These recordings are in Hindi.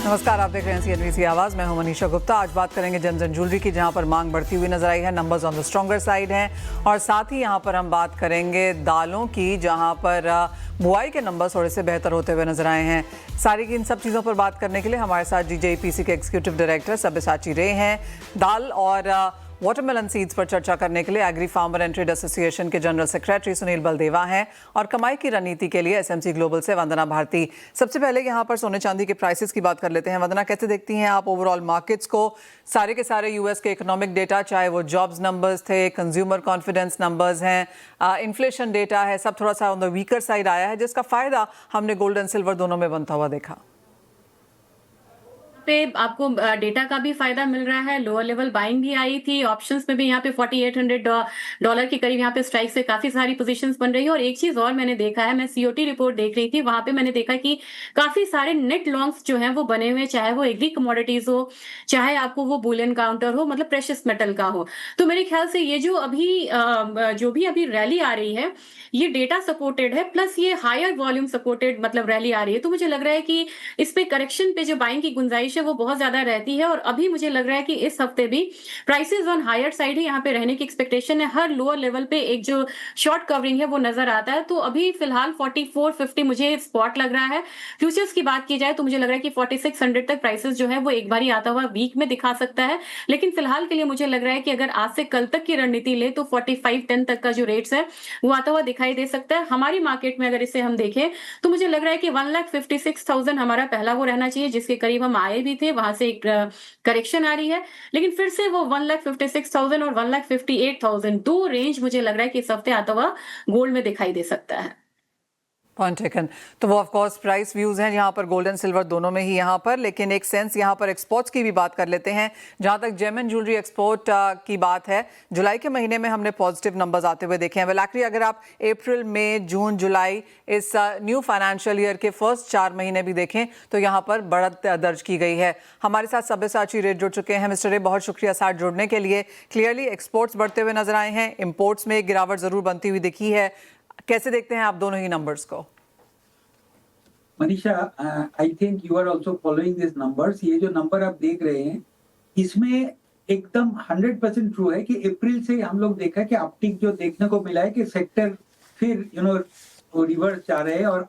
नमस्कार, आप देख रहे हैं CNBC आवाज। मैं हूं मनीषा गुप्ता। आज बात करेंगे जेम्स एंड ज्वेलरी की, जहां पर मांग बढ़ती हुई नजर आई है। Numbers on the stronger side हैं। और साथ ही यहां पर हम बात करेंगे दालों की, जहां पर बुआई के नंबर्स थोड़े से बेहतर होते हुए नजर आए हैं। सारी की इन सब चीज़ों पर बात करने के लिए हमारे साथ GJPC के एग्जीक्यूटिव डायरेक्टर सब्यसाची रे हैं। दाल और वाटरमेलन सीड्स पर चर्चा करने के लिए agri farmer and trade association के जनरल सेक्रेटरी सुनील बलदेवा हैं, और कमाई की रणनीति के लिए SMC ग्लोबल से वंदना भारती। सबसे पहले यहाँ पर सोने चांदी के प्राइसेस की बात कर लेते हैं। वंदना, कैसे देखती हैं आप ओवरऑल मार्केट्स को? सारे के सारे US के इकोनॉमिक डेटा, चाहे वो जॉब्स नंबर्स थे, कंज्यूमर कॉन्फिडेंस नंबर्स हैं, इन्फ्लेशन डेटा है, सब थोड़ा सा ऑन द वीकर साइड आया है, जिसका फायदा हमने गोल्ड एंड सिल्वर दोनों में बनता हुआ देखा। पे आपको डेटा का भी फायदा मिल रहा है। लोअर लेवल बाइंग भी आई थी, ऑप्शंस में भी यहाँ पे $4,800 के करीब यहाँ पे स्ट्राइक से काफी सारी पोजीशंस बन रही है। और एक चीज और मैंने देखा है, मैं COT रिपोर्ट देख रही थी, वहां पे मैंने देखा कि काफी सारे नेट लॉन्ग्स जो है वो बने हुए, चाहे वो एग्री कमोडिटीज हो, चाहे आपको वो बुलियन काउंटर हो, मतलब प्रेशियस मेटल का हो। तो मेरे ख्याल से ये जो भी अभी रैली आ रही है, ये डेटा सपोर्टेड है, प्लस ये हायर वॉल्यूम सपोर्टेड मतलब रैली आ रही है। तो मुझे लग रहा है कि इस पे करेक्शन पे जो बाइंग की गुंजाइश है वो बहुत ज्यादा रहती है। और अभी मुझे लग रहा है कि इस हफ्ते भी प्राइसेस ऑन हायर साइड है, यहाँ पे रहने की एक्सपेक्टेशन है। हर लोअर लेवल पे एक जो शॉर्ट कवरिंग है वो नजर आता है। तो अभी फिलहाल 4450 मुझे स्पॉट लग रहा है। फ्यूचर्स की बात की जाए तो मुझे लग रहा है कि 4600 तक प्राइसेस जो है वो एक बार ही आता हुआ वीक में दिखा सकता है। लेकिन फिलहाल के लिए मुझे लग रहा है कि अगर आज से कल तक की रणनीति ले तो 4510 तक का जो रेट्स है वो आता हुआ दिखाई दे सकता है। हमारी मार्केट में अगर इसे हम देखें तो मुझे लग रहा है कि 1,56,000 हमारा पहला वो रहना चाहिए, जिसके करीब हम आए भी थे। वहां से एक करेक्शन आ रही है, लेकिन फिर से वो 1,56,000 और 1,58,000 दो रेंज मुझे लग रहा है कि इस हफ्ते आता हुआ गोल्ड में दिखाई दे सकता है। Point taken. तो वो ऑफ कोर्स प्राइस व्यूज हैं यहाँ पर गोल्ड एंड सिल्वर दोनों में ही यहाँ पर, लेकिन एक सेंस यहाँ पर एक्सपोर्ट्स की भी बात कर लेते हैं। जहाँ तक जेम एंड ज्वेलरी एक्सपोर्ट की बात है, जुलाई के महीने में हमने पॉजिटिव नंबर्स आते हुए देखे हैं। वेलाक्री, अगर आप अप्रैल, मई, जून, जुलाई इस न्यू फाइनेंशियल ईयर के फर्स्ट 4 महीने भी देखें तो यहाँ पर बढ़त दर्ज की गई है। हमारे साथ सब्यसाची रे जुड़ चुके हैं। मिस्टर रे, बहुत शुक्रिया साथ जुड़ने के लिए। क्लियरली एक्सपोर्ट्स बढ़ते हुए नजर आए हैं, इम्पोर्ट्स में एक गिरावट जरूर बनती हुई दिखी है। कैसे देखते हैं आप दोनों ही नंबर्स को? Manisha, I think you are also following this numbers. ये जो नंबर आप देख रहे हैं, इसमें एकदम 100% ट्रू है कि अप्रैल से हम लोग देखा कि अपटिक जो देखने को मिला है कि सेक्टर फिर रिवर्स जा रहे हैं और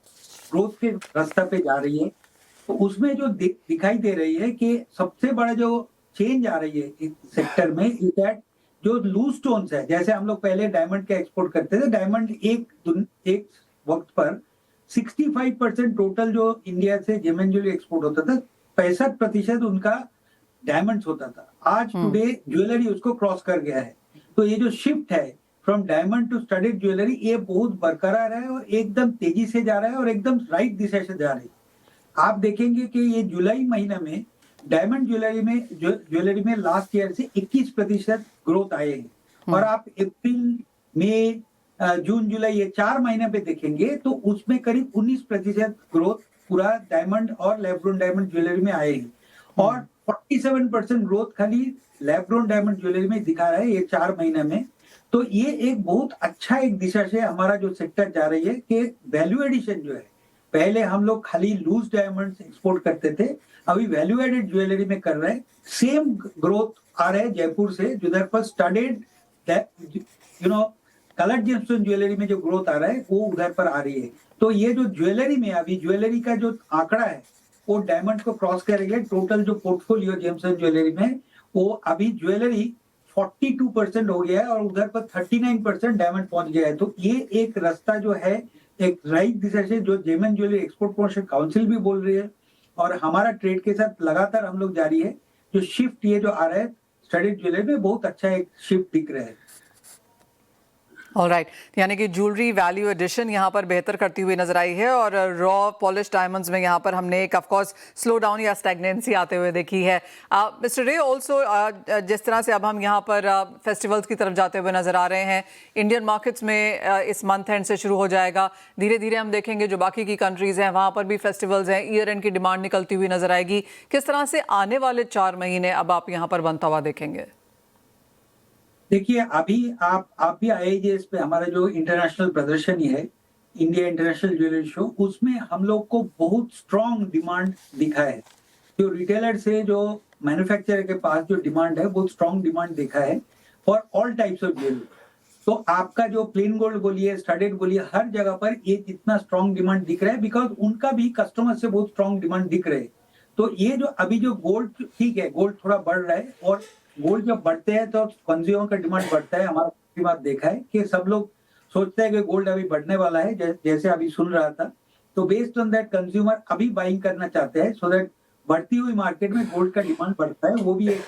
ग्रोथ के रास्ता पे जा रही है। तो उसमें जो दिखाई दे रही है कि सबसे बड़ा जो चेंज आ रही है इस सेक्टर में, इज दैट जो लूज स्टोन्स है, जैसे हम लोग पहले डायमंड का एक्सपोर्ट करते थे, डायमंड एक वक्त पर 65% टोटल जो इंडिया से जेम एंड ज्वेलरी एक्सपोर्ट होता था, 65% उनका डायमंड्स होता था। आज टुडे ज्वेलरी उसको क्रॉस कर गया है। तो ये जो शिफ्ट है from diamond to studded jewellery, ये बहुत बरकरार है और एकदम तेजी से जा रहा है और एकदम राइट दिशा से जा रही है। आप देखेंगे कि ये जुलाई महीने में डायमंड ज्वेलरी में लास्ट ईयर से 21% ग्रोथ आए हैं। और आप अप्रैल, मई, जून, जुलाई ये 4 महीने पे देखेंगे तो उसमें करीब 19% ग्रोथ पूरा डायमंड और लैब ग्रोन डायमंड ज्वेलरी में आए हैं। और 47% ग्रोथ खाली लैब ग्रोन डायमंड ज्वेलरी में दिखा रहा है ये 4 महीने में। तो ये एक बहुत अच्छा एक दिशा से हमारा जो सेक्टर जा रही है कि वैल्यू एडिशन जो है, पहले हम लोग खाली लूज डायमंड्स एक्सपोर्ट करते थे, अभी वैल्यू एडेड ज्वेलरी में कर रहे हैं। सेम ग्रोथ आ रहा है जयपुर से, जिधर पर स्टडीड कलर जेमस्टोन ज्वेलरी में जो ग्रोथ आ रहा है वो उधर पर आ रही है। तो ये जो ज्वेलरी में अभी ज्वेलरी का जो आंकड़ा है वो डायमंड को क्रॉस कर रही है। टोटल जो पोर्टफोलियो जेमस्टोन ज्वेलरी में, वो अभी ज्वेलरी 42% हो गया है और उधर पर 39% डायमंड पहुंच गया है। तो ये एक रास्ता जो है एक राइट दिशा से, जो gem and jewellery export promotion council भी बोल रही है और हमारा ट्रेड के साथ लगातार हम लोग जारी है। जो शिफ्ट ये जो आ रहा है स्टडीड ज्वेलरी में, बहुत अच्छा एक शिफ्ट दिख रहा है। ऑलराइट, यानी कि ज्वेलरी वैल्यू एडिशन यहाँ पर बेहतर करती हुई नजर आई है, और रॉ पॉलिश डायमंड्स में यहाँ पर हमने एक ऑफकोर्स स्लो डाउन या स्टैग्नेंसी आते हुए देखी है। मिस्टर रे, ऑल्सो जिस तरह से अब हम यहाँ पर फेस्टिवल्स की तरफ जाते हुए नजर आ रहे हैं, इंडियन मार्केट्स में इस मंथ एंड से शुरू हो जाएगा, धीरे धीरे हम देखेंगे जो बाकी की कंट्रीज हैं वहाँ पर भी फेस्टिवल्स हैं, ईयर एंड की डिमांड निकलती हुई नजर आएगी। किस तरह से आने वाले 4 महीने अब आप यहाँ पर बनता हुआ देखेंगे? देखिए, अभी आप भी IIJS पे हमारा जो इंटरनेशनल प्रदर्शनी है, इंडिया इंटरनेशनल ज्वेलरी शो, उसमें हम लोग को बहुत स्ट्रॉन्ग डिमांड दिखा है। जो रिटेलर से जो मैन्युफैक्चरर के पास जो डिमांड है बहुत स्ट्रॉन्ग डिमांड देखा है for all types of jewellery. तो आपका जो प्लेन गोल्ड बोलिए, स्टडेड बोलिए, हर जगह पर ये जितना स्ट्रॉन्ग डिमांड दिख रहा है बिकॉज उनका भी कस्टमर से बहुत स्ट्रॉन्ग डिमांड दिख रहे हैं। तो ये जो अभी जो गोल्ड, ठीक है गोल्ड थोड़ा बढ़ रहा है और गोल्ड जब बढ़ते हैं तो कंज्यूमर का डिमांड बढ़ता है। हमारा बात देखा है कि सब लोग सोचते हैं कि गोल्ड अभी बढ़ने वाला है, जैसे अभी सुन रहा था। तो बेस्ड ऑन दैट कंज्यूमर अभी बाइंग करना चाहते हैं सो दैट बढ़ती हुई मार्केट में गोल्ड का डिमांड बढ़ता है, वो भी एक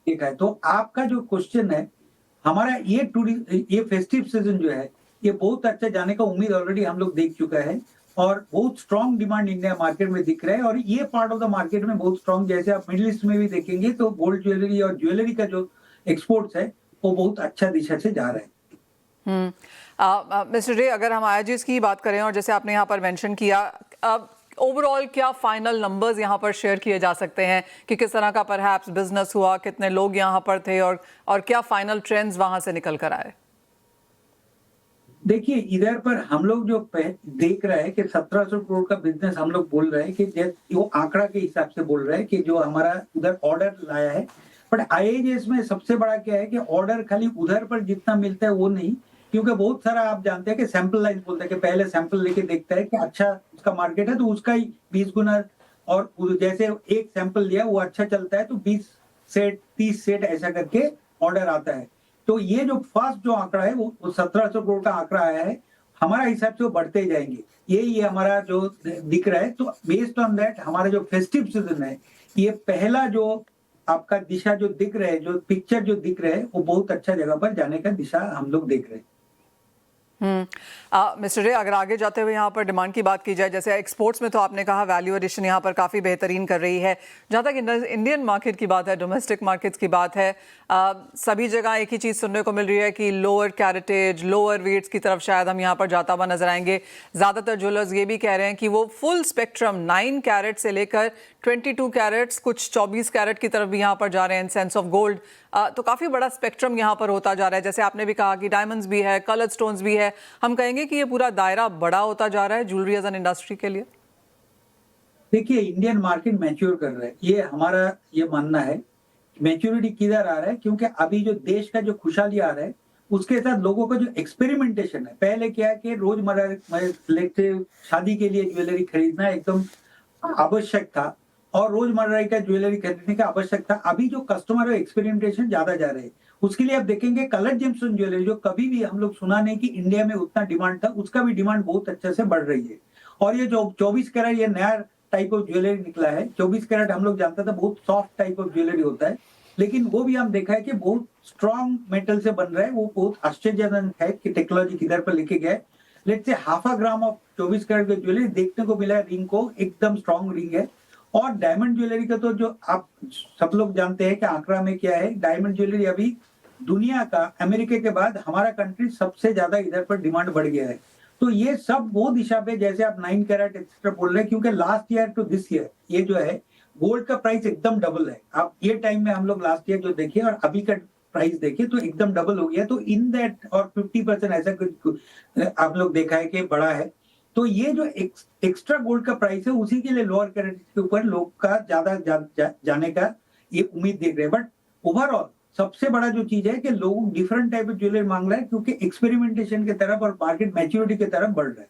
देखा है। तो आपका जो क्वेश्चन है, हमारा ये फेस्टिव सीजन जो है ये बहुत अच्छा जाने का उम्मीद ऑलरेडी हम लोग देख चुका है और बहुत स्ट्रॉन्ग डिमांड इंडिया मार्केट में दिख रहा है। और ये पार्ट ऑफ द मार्केट में बहुत स्ट्रॉन्ग, जैसे आप मिडिल ईस्ट में भी देखेंगे तो गोल्ड ज्वेलरी और ज्वेलरी का जो एक्सपोर्ट्स है वो बहुत अच्छा दिशा से जा रहा है। मिस्टर रे, अगर हम IIGs की बात करें और जैसे आपने यहाँ पर मेंशन किया, ओवरऑल क्या फाइनल नंबर्स यहाँ पर शेयर किए जा सकते हैं कि किस तरह का परहैप्स बिजनेस हुआ, कितने लोग यहाँ पर थे और क्या फाइनल ट्रेंड्स वहां से निकल कर आए? देखिए इधर पर हम लोग जो देख रहे हैं कि 1700 करोड़ का बिजनेस हम लोग बोल रहे हैं कि वो आंकड़ा के हिसाब से बोल रहे हैं कि जो हमारा उधर ऑर्डर लाया है। बट IIGs में सबसे बड़ा क्या है कि ऑर्डर खाली उधर पर जितना मिलता है वो नहीं, क्योंकि बहुत सारा आप जानते हैं कि सैंपल लाइन बोलते हैं कि पहले सैंपल लेके देखता है कि अच्छा उसका मार्केट है तो उसका ही 20 गुना, और जैसे एक सैंपल लिया वो अच्छा चलता है तो 20 सेट 30 सेट ऐसा करके ऑर्डर आता है। तो ये जो फर्स्ट जो आंकड़ा है वो 1700 करोड़ का आंकड़ा आया है, हमारा हिसाब से वो बढ़ते जाएंगे, ये हमारा जो दिख रहा है। तो बेस्ड ऑन दैट हमारा जो फेस्टिव सीजन है, ये पहला जो आपका दिशा जो दिख रहा है, जो पिक्चर जो दिख रहा है वो बहुत अच्छा जगह पर जाने का दिशा हम लोग देख रहे हैं। मिस्टर रे, अगर आगे जाते हुए यहाँ पर डिमांड की बात की जाए, जैसे एक्सपोर्ट्स में तो आपने कहा वैल्यू एडिशन यहाँ पर काफ़ी बेहतरीन कर रही है। जहाँ तक इंडियन मार्केट की बात है, डोमेस्टिक मार्केट्स की बात है, सभी जगह एक ही चीज़ सुनने को मिल रही है कि लोअर कैरेटेज, लोअर वेट्स की तरफ शायद हम यहाँ पर जाता हुआ नजर आएंगे। ज़्यादातर ज्वेलर्स ये भी कह रहे हैं कि वो फुल स्पेक्ट्रम 9 कैरेट से लेकर 22 कैरेट्स, कुछ 24 कैरेट की तरफ भी यहाँ पर जा रहे हैं इन सेंस ऑफ गोल्ड। तो काफ़ी बड़ा स्पेक्ट्रम यहाँ पर होता जा रहा है। जैसे आपने भी कहा कि डायमंड्स भी है, कलर्ड स्टोन्स भी है। हम कहेंगे कि ये पूरा दायरा बड़ा होता जा रहा है ज्वेलरी एज एन इंडस्ट्री के लिए। देखिए इंडियन मार्केट मैच्योर कर रहा है, ये हमारा ये मानना है। मैच्योरिटी किधर आ रहा है, क्योंकि अभी जो देश का जो खुशहाली आ रहा है उसके साथ लोगों का जो एक्सपेरिमेंटेशन है, पहले क्या है कि रोजमर्रा में शादी के लिए ज्वेलरी खरीदना एकदम आवश्यक था और रोजमर्रा का ज्वेलरी खरीदने का आवश्यक था। अभी जो कस्टमर है एक्सपेरिमेंटेशन ज्यादा जा रहे हैं, उसके लिए आप देखेंगे कलर जेमस्टोन ज्वेलरी जो कभी भी हम लोग सुना नहीं कि इंडिया में उतना डिमांड था, उसका भी डिमांड बहुत अच्छे से बढ़ रही है। और ये जो 24 कैरेट ये नया टाइप ऑफ ज्वेलरी निकला है, 24 कैरेट हम लोग जानते थे बहुत सॉफ्ट टाइप ऑफ ज्वेलरी होता है, लेकिन वो भी हम देखा है कि बहुत स्ट्रॉन्ग मेटल से बन रहा है। वो बहुत आश्चर्यजनक है कि टेक्नोलॉजी किधर पर लेके गए। Let's say half a gram of 24 carat की ज्वेलरी देखने को मिला है, रिंग को एकदम स्ट्रॉन्ग रिंग है। और डायमंड ज्वेलरी का तो जो आप सब लोग जानते हैं कि आंकड़ा में क्या है, डायमंड ज्वेलरी अभी दुनिया का अमेरिका के बाद हमारा कंट्री सबसे ज्यादा इधर पर डिमांड बढ़ गया है। तो ये सब वो दिशा पे, जैसे आप 9 कैरेट एक्सेट्रा बोल रहे हैं, क्योंकि last year to this year ये जो है गोल्ड का प्राइस एकदम डबल है। आप ये टाइम में हम लोग लास्ट ईयर जो देखिए और अभी का प्राइस देखिए तो एकदम डबल हो गया। तो इन दैट और 50% ऐसा कुछ आप लोग देखा है कि बड़ा है। तो ये जो एक्स्ट्रा गोल्ड का प्राइस है उसी के लिए लोअर कैरेट के ऊपर लोग का ज्यादा जाने का ये उम्मीद देख रहे हैं। बट ओवरऑल सबसे बड़ा जो चीज है कि लोग डिफरेंट टाइप ऑफ ज्वेलरी मांग रहे हैं, क्योंकि एक्सपेरिमेंटेशन की तरफ और मार्केट मैच्योरिटी की तरफ बढ़ रहा है।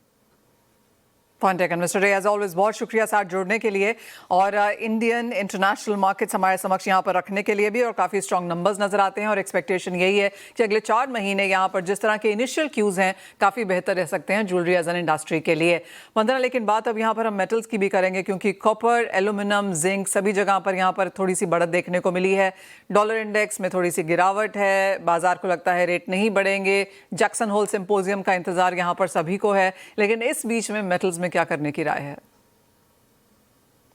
पॉइंट टेकन मिस्टर रे, एज ऑलवेज बहुत शुक्रिया साथ जुड़ने के लिए और इंडियन इंटरनेशनल मार्केट्स हमारे समक्ष यहाँ पर रखने के लिए भी। और काफ़ी स्ट्रॉन्ग नंबर्स नजर आते हैं और एक्सपेक्टेशन यही है कि अगले 4 महीने यहाँ पर जिस तरह के इनिशियल क्यूज हैं काफ़ी बेहतर रह सकते हैं ज्वेलरी एज एन इंडस्ट्री के लिए। वंदना, लेकिन बात अब यहाँ पर हम मेटल्स की भी करेंगे, क्योंकि कॉपर, एल्यूमिनियम, जिंक सभी जगह पर यहाँ पर थोड़ी सी बढ़त देखने को मिली है। डॉलर इंडेक्स में थोड़ी सी गिरावट है, बाजार को लगता है रेट नहीं बढ़ेंगे। जैक्सन होल सिंपोजियम का इंतजार यहाँ पर सभी को है, लेकिन इस बीच में मेटल्स में क्या करने की राय है?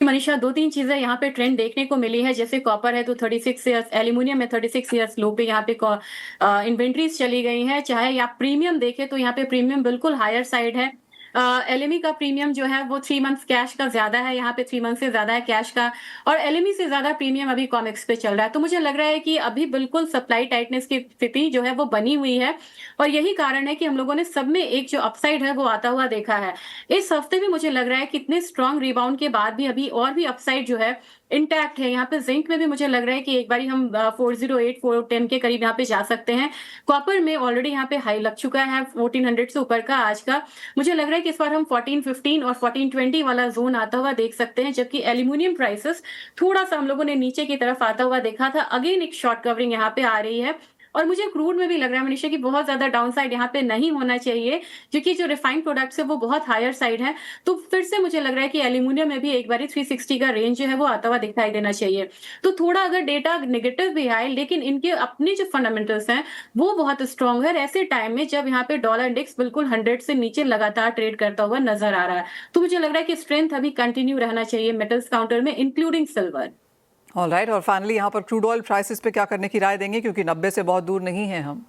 मनीषा, 2-3 चीजें यहाँ पे ट्रेंड देखने को मिली है। जैसे कॉपर है तो 36 ईयर्स, एल्यूमिनियम में 36 ईयर्स लो पे यहाँ पे इन्वेंट्रीज चली गई हैं। चाहे आप प्रीमियम देखें तो यहाँ पे प्रीमियम बिल्कुल हायर साइड है। एलएमई का प्रीमियम जो है वो 3 मंथ्स कैश का ज्यादा है, यहाँ पे 3 मंथ से ज्यादा है कैश का, और एलएमई से ज्यादा प्रीमियम अभी कॉमेक्स पे चल रहा है। तो मुझे लग रहा है कि अभी बिल्कुल सप्लाई टाइटनेस की स्थिति जो है वो बनी हुई है, और यही कारण है कि हम लोगों ने सब में एक जो अपसाइड है वो आता हुआ देखा है। इस हफ्ते भी मुझे लग रहा है कि इतने स्ट्रॉन्ग रिबाउंड के बाद भी अभी और भी अपसाइड जो है इंटैक्ट है। यहाँ पे जिंक में भी मुझे लग रहा है कि एक बारी हम 408 410 के करीब यहाँ पे जा सकते हैं। कॉपर में ऑलरेडी यहाँ पे हाई लग चुका है 1400 से ऊपर का आज का। मुझे लग रहा है कि इस बार हम 1415 और 1420 वाला जोन आता हुआ देख सकते हैं, जबकि एल्यूमिनियम प्राइसेस थोड़ा सा हम लोगों ने नीचे की तरफ आता हुआ देखा था। अगेन एक शॉर्ट कवरिंग यहाँ पे आ रही है, और मुझे क्रूड में भी लग रहा है मनीषा कि बहुत ज्यादा डाउन साइड यहाँ पे नहीं होना चाहिए, क्योंकि जो रिफाइंड प्रोडक्ट्स है वो बहुत हायर साइड है। तो फिर से मुझे लग रहा है कि एल्यूमिनियम में भी एक बारी 360 का रेंज जो है वो आता हुआ दिखाई देना चाहिए। तो थोड़ा अगर डेटा नेगेटिव भी आए, लेकिन इनके अपने जो फंडामेंटल्स हैं वो बहुत स्ट्रॉन्ग है ऐसे टाइम में जब यहाँ पे डॉलर इंडेक्स बिल्कुल 100 से नीचे लगातार ट्रेड करता हुआ नजर आ रहा है। तो मुझे लग रहा है कि स्ट्रेंथ अभी कंटिन्यू रहना चाहिए मेटल्स काउंटर में, इंक्लूडिंग सिल्वर। ऑलराइट, और फाइनली यहाँ पर क्रूड ऑयल प्राइसेस पे क्या करने की राय देंगे, क्योंकि 90 से बहुत दूर नहीं है हम।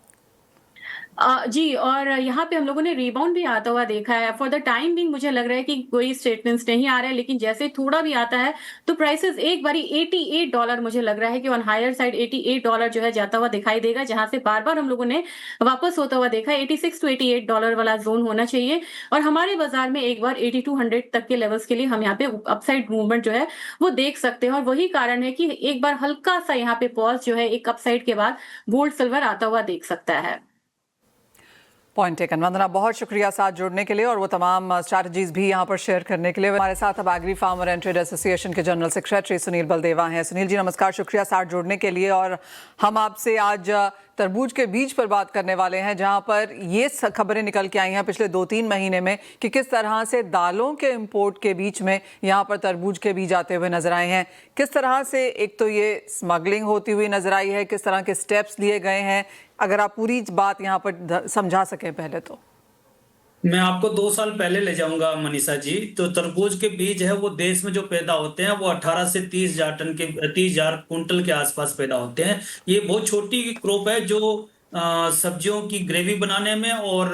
जी, और यहाँ पे हम लोगों ने रिबाउंड भी आता हुआ देखा है। फॉर द टाइम बिंग मुझे लग रहा है कि कोई स्टेटमेंट्स नहीं आ रहे हैं, लेकिन जैसे थोड़ा भी आता है तो प्राइसेस एक बारी $88 मुझे लग रहा है कि ऑन हायर साइड $88 जो है जाता हुआ दिखाई देगा, जहां से बार बार हम लोगों ने वापस होता हुआ देखा। 86 to $88 वाला जोन होना चाहिए, और हमारे बाजार में एक बार 8200 तक के लेवल्स के लिए हम यहाँ पे अपसाइड मूवमेंट जो है वो देख सकते हैं। और वही कारण है कि एक बार हल्का सा यहाँ पे पॉज जो है एक अपसाइड के बाद गोल्ड सिल्वर आता हुआ देख सकता है। Point taken. वंदना, बहुत शुक्रिया साथ जुड़ने के लिए और वो तमाम स्ट्रैटेजीज भी यहाँ पर शेयर करने के लिए। हमारे साथ अब agri farmer and trade association के जनरल सेक्रेटरी सुनील बलदेवा हैं। सुनील जी नमस्कार, शुक्रिया साथ जुड़ने के लिए। और हम आपसे आज तरबूज के बीज पर बात करने वाले हैं, जहां पर ये खबरें निकल के आई हैं पिछले 2-3 महीने में कि किस तरह से दालों के इंपोर्ट के बीच में यहां पर तरबूज के बीज आते हुए नजर आए हैं। किस तरह से एक तो ये स्मगलिंग होती हुई नजर आई है, किस तरह के स्टेप्स लिए गए हैं, अगर आप पूरी बात यहाँ पर समझा सकें पहले तो। मैं आपको 2 साल पहले ले जाऊंगा मनीषा जी। तो तरबूज के बीज है वो देश में जो पैदा होते हैं वो 18 से 30,000 कुंटल के आसपास पैदा होते हैं। ये बहुत छोटी क्रॉप है जो सब्जियों की ग्रेवी बनाने में और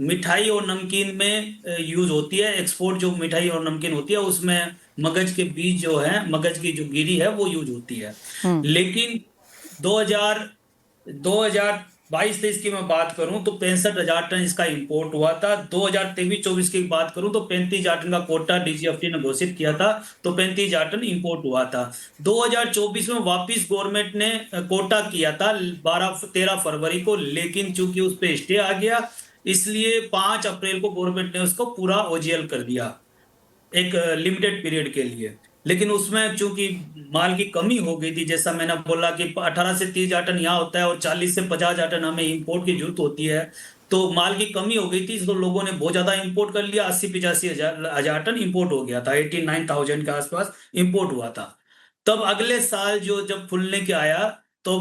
मिठाई और नमकीन में यूज होती है। एक्सपोर्ट जो मिठाई और नमकीन होती है उसमें मगज के बीज जो है, मगज की जो गिरी है वो यूज होती है। लेकिन 2022-23 की मैं बात करूं तो 65,000 टन इसका इंपोर्ट हुआ था। 2023-24 की बात करूं तो 35,000 टन का कोटा डीजीएफटी ने घोषित किया था, तो 35,000 टन इंपोर्ट हुआ था। 2024 में वापस गवर्नमेंट ने कोटा किया था 13 फरवरी को, लेकिन चूंकि उस पर स्टे आ गया इसलिए 5 अप्रैल को गवर्नमेंट ने उसको पूरा ओजीएल कर दिया एक लिमिटेड पीरियड के लिए। लेकिन उसमें चूंकि माल की कमी हो गई थी, जैसा मैंने बोला कि 18 से 30,000 टन यहाँ होता है और 40 से 50,000 टन हमें इंपोर्ट की जरूरत होती है, तो माल की कमी हो गई थी तो लोगों ने बहुत ज्यादा इंपोर्ट कर लिया। 80-85,000 टन इंपोर्ट हो गया था, 89,000 के आसपास इंपोर्ट हुआ था। तब अगले साल जब फुलने के आया तो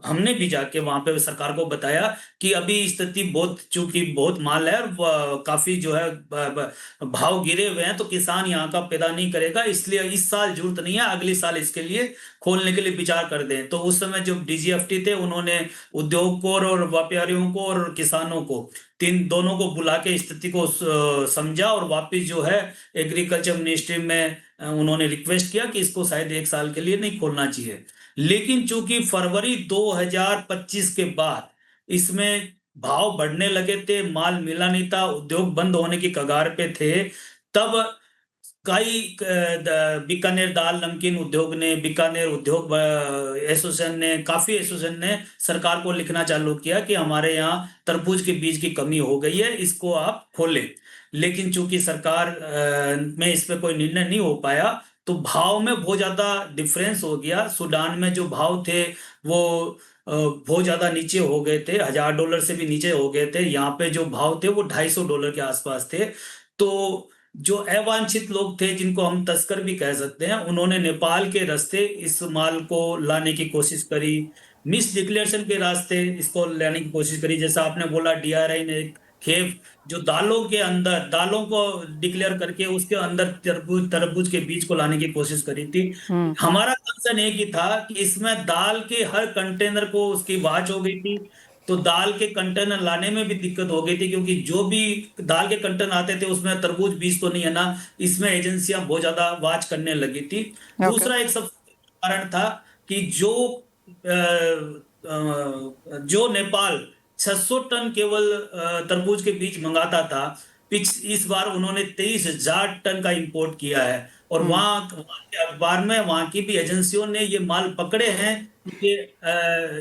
हमने भी जाके वहां पे सरकार को बताया कि अभी स्थिति चूंकि बहुत माल है, काफी जो है भाव गिरे हुए हैं, तो किसान यहाँ का पैदा नहीं करेगा, इसलिए इस साल जरूरत नहीं है, अगले साल इसके लिए खोलने के लिए विचार कर दें। तो उस समय जो डीजीएफटी थे उन्होंने उद्योग को और व्यापारियों को और किसानों को दोनों को बुला के स्थिति को समझा और वापिस जो है एग्रीकल्चर मिनिस्ट्री में उन्होंने रिक्वेस्ट किया कि इसको शायद 1 साल के लिए नहीं खोलना चाहिए। लेकिन चूंकि फरवरी 2025 के बाद इसमें भाव बढ़ने लगे थे, माल मिला नहीं था, उद्योग बंद होने की कगार पे थे, तब कई बीकानेर दाल नमकीन उद्योग ने, बीकानेर उद्योग एसोसिएशन ने, काफी एसोसिएशन ने सरकार को लिखना चालू किया कि हमारे यहाँ तरबूज के बीज की कमी हो गई है, इसको आप खोलें। लेकिन चूंकि सरकार में इस पे कोई निर्णय नहीं हो पाया तो भाव में बहुत ज्यादा डिफरेंस हो गया। सूडान में जो भाव थे वो बहुत ज्यादा नीचे हो गए थे, $1,000 से भी नीचे हो गए थे। यहाँ पे जो भाव थे वो $250 के आसपास थे। तो जो अवांछित लोग थे, जिनको हम तस्कर भी कह सकते हैं, उन्होंने नेपाल के रास्ते इस माल को लाने की कोशिश करी, मिस डिक्लेरेशन के रास्ते इसको लाने की कोशिश करी। जैसा आपने बोला डीआरआई ने खेप जो दालों को डिक्लेयर करके उसके अंदर तरबूज के बीज को लाने की कोशिश करी थी। हमारा कंसर्न एक ही था कि इसमें दाल के हर कंटेनर को उसकी वाच हो गई थी, तो दाल के कंटेनर लाने में भी दिक्कत हो गई थी, क्योंकि जो भी दाल के कंटेनर आते थे उसमें तरबूज बीज तो नहीं है ना, इसमें एजेंसियां बहुत ज्यादा वाच करने लगी थी। ओके। दूसरा एक सबसे कारण था कि जो नेपाल 600 टन केवल तरबूज के बीज मंगाता था, इस बार उन्होंने 23,000 टन का इंपोर्ट किया है। और वहां के अखबार में वहां की भी एजेंसियों ने ये माल पकड़े हैं, ये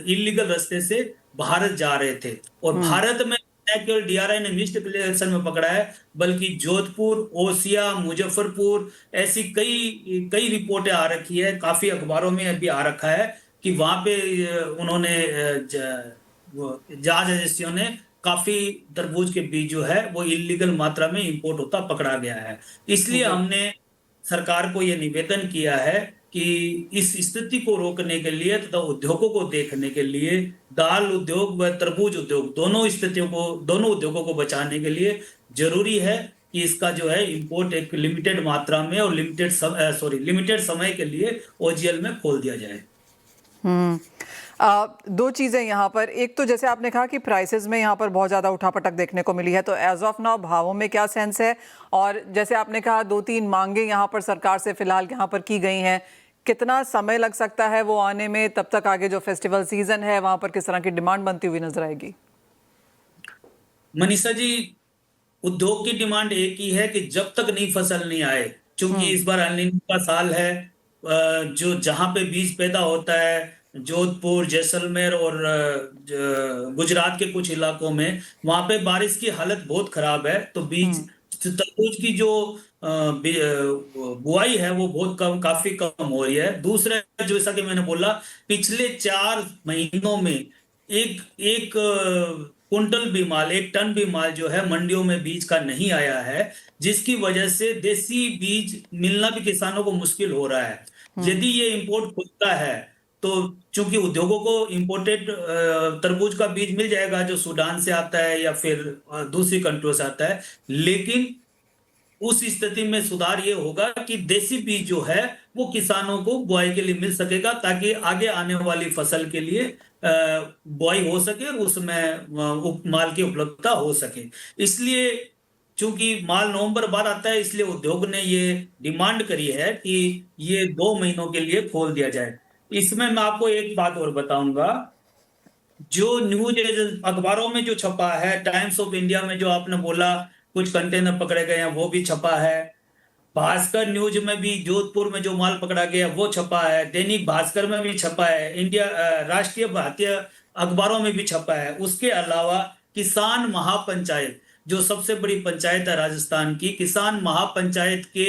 इलीगल रास्ते से भारत जा रहे थे। और भारत में न केवल डीआरआई ने मिस्ड डिक्लेरेशन में पकड़ा है, बल्कि जोधपुर, ओसिया, मुजफ्फरपुर ऐसी कई कई रिपोर्टें आ रखी है, काफी अखबारों में भी आ रखा है कि वहां पे उन्होंने जहाज एजेंसियों ने काफी तरबूज के बीज जो है वो इलीगल मात्रा में इंपोर्ट होता पकड़ा गया है। इसलिए जी। हमने सरकार को यह निवेदन किया है कि इस स्थिति को रोकने के लिए तथा उद्योगों को देखने के लिए, दाल उद्योग व तरबूज उद्योग दोनों उद्योगों को बचाने के लिए जरूरी है कि इसका जो है इंपोर्ट एक लिमिटेड मात्रा में और लिमिटेड समय के लिए ओजीएल में खोल दिया जाए। दो चीज़ें यहाँ पर, एक तो जैसे आपने कहा कि प्राइसेस में यहाँ पर बहुत ज़्यादा उठापटक देखने को मिली है, तो एज ऑफ नाउ भावों में क्या सेंस है? और जैसे आपने कहा 2-3 मांगे यहाँ पर सरकार से फिलहाल यहाँ पर की गई हैं, कितना समय लग सकता है वो आने में? तब तक आगे जो फेस्टिवल सीजन है वहाँ पर किस तरह की डिमांड बनती हुई नजर आएगी? मनीषा जी, उद्योग की डिमांड एक ही है कि जब तक नई फसल नहीं आए, क्योंकि इस बार एल नीनो का साल है, जो जहां पे बीज पैदा होता है जोधपुर, जैसलमेर और गुजरात के कुछ इलाकों में, वहां पे बारिश की हालत बहुत खराब है। तो बीज तरबूज की जो बुआई है वो बहुत कम, काफी कम हो रही है। दूसरा, जैसा कि मैंने बोला, पिछले 4 महीनों में एक एक कुंटल भी माल, 1 टन भी माल जो है मंडियों में बीज का नहीं आया है, जिसकी वजह से देसी बीज मिलना भी किसानों को मुश्किल हो रहा है। यदि ये इंपोर्ट होता है तो चूंकि उद्योगों को इंपोर्टेड तरबूज का बीज मिल जाएगा जो सूडान से आता है या फिर दूसरी कंट्रियों से आता है, लेकिन उस स्थिति में सुधार ये होगा कि देसी बीज जो है वो किसानों को बुआई के लिए मिल सकेगा, ताकि आगे आने वाली फसल के लिए बुआई हो सके और उसमें माल की उपलब्धता हो सके। इसलिए चूंकि माल नवंबर बाद आता है, इसलिए उद्योग ने ये डिमांड करी है कि ये 2 महीनों के लिए खोल दिया जाए। इसमें मैं आपको एक बात और बताऊंगा, जो न्यूज अखबारों में जो छपा है, टाइम्स ऑफ इंडिया में जो आपने बोला कुछ कंटेनर पकड़े गए हैं वो भी छपा है, भास्कर न्यूज में भी जोधपुर में जो माल पकड़ा गया वो छपा है, दैनिक भास्कर में भी छपा है, राष्ट्रीय भारतीय अखबारों में भी छपा है। उसके अलावा किसान महापंचायत, जो सबसे बड़ी पंचायत है राजस्थान की, किसान महापंचायत के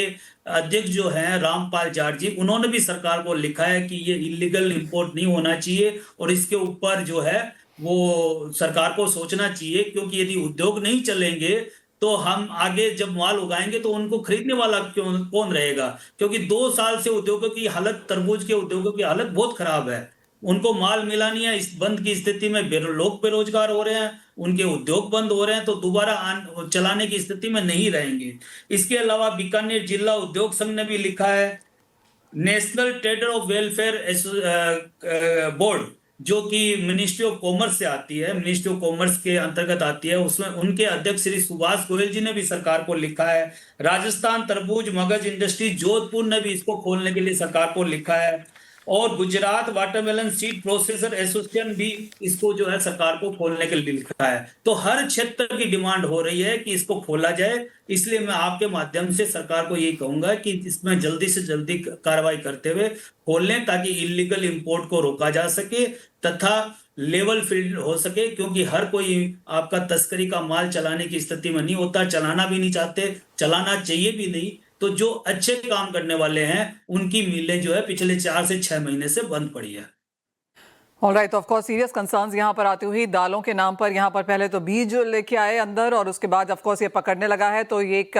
अध्यक्ष जो हैं रामपाल जाट जी, उन्होंने भी सरकार को लिखा है कि ये इलीगल इंपोर्ट नहीं होना चाहिए और इसके ऊपर जो है वो सरकार को सोचना चाहिए, क्योंकि यदि उद्योग नहीं चलेंगे तो हम आगे जब माल उगाएंगे तो उनको खरीदने वाला कौन रहेगा? क्योंकि 2 साल से उद्योगों की हालत, तरबूज के उद्योगों की हालत बहुत खराब है, उनको माल मिला नहीं है। इस बंद की स्थिति में लोग बेरोजगार हो रहे हैं, उनके उद्योग बंद हो रहे हैं, तो दोबारा चलाने की स्थिति में नहीं रहेंगे। इसके अलावा बीकानेर जिला उद्योग संघ ने भी लिखा है, national trader of welfare board, जो कि मिनिस्ट्री ऑफ कॉमर्स से आती है, मिनिस्ट्री ऑफ कॉमर्स के अंतर्गत आती है, उसमें उनके अध्यक्ष श्री सुभाष गोयल जी ने भी सरकार को लिखा है। राजस्थान तरबूज मगज इंडस्ट्री जोधपुर ने भी इसको खोलने के लिए सरकार को लिखा है, और Gujarat watermelon seed processor association भी इसको जो है सरकार को खोलने के लिए लिखा है। तो हर क्षेत्र की डिमांड हो रही है कि इसको खोला जाए। इसलिए मैं आपके माध्यम से सरकार को यही कहूंगा कि इसमें जल्दी से जल्दी कार्रवाई करते हुए खोल लें, ताकि इलीगल इंपोर्ट को रोका जा सके तथा लेवल फील्ड हो सके, क्योंकि हर कोई आपका तस्करी का माल चलाने की स्थिति में नहीं होता, चलाना भी नहीं चाहते, चलाना चाहिए भी नहीं। तो जो अच्छे काम करने वाले हैं उनकी मिलें जो है पिछले 4 से 6 महीने से बंद पड़ी है। Alright, of course serious concerns यहाँ पर आती हुई दालों के नाम पर यहाँ पर पहले तो बीज लेके आए अंदर और उसके बाद ऑफ कोर्स ये पकड़ने लगा है, तो ये एक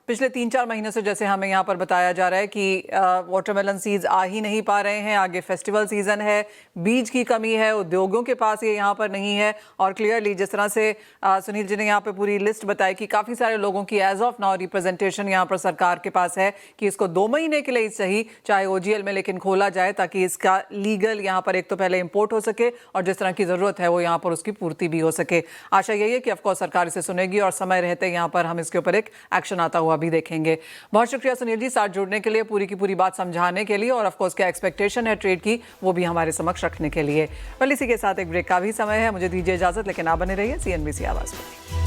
पिछले 3-4 महीनों से जैसे हमें यहाँ पर बताया जा रहा है कि वाटरमेलन सीड्स आ ही नहीं पा रहे हैं, आगे फेस्टिवल सीजन है, बीज की कमी है, उद्योगों के पास ये यहाँ पर नहीं है। और क्लियरली जिस तरह से सुनील जी ने यहाँ पे पूरी लिस्ट बताई कि काफ़ी सारे लोगों की एज ऑफ नाउ रिप्रेजेंटेशन यहाँ पर सरकार के पास है कि इसको 2 महीने के लिए ही सही, चाहे OGL में, लेकिन खोला जाए ताकि इसका लीगल यहाँ पर एक तो पहले इंपोर्ट हो सके और जिस तरह की ज़रूरत है वो यहाँ पर उसकी पूर्ति भी हो सके। आशा यही है कि ऑफकोर्स सरकार इसे सुनेगी और समय रहते यहाँ पर हम इसके ऊपर एक एक्शन आता हुआ भी देखेंगे। बहुत शुक्रिया सुनील जी साथ जुड़ने के लिए, पूरी की पूरी बात समझाने के लिए और ऑफकोर्स क्या एक्सपेक्टेशन है ट्रेड की वो भी हमारे समक्ष रखने के लिए। वेल, इसी के साथ एक ब्रेक का भी समय है, मुझे दीजिए इजाजत, लेकिन आप बने रहिए CNBC आवाज़ पर।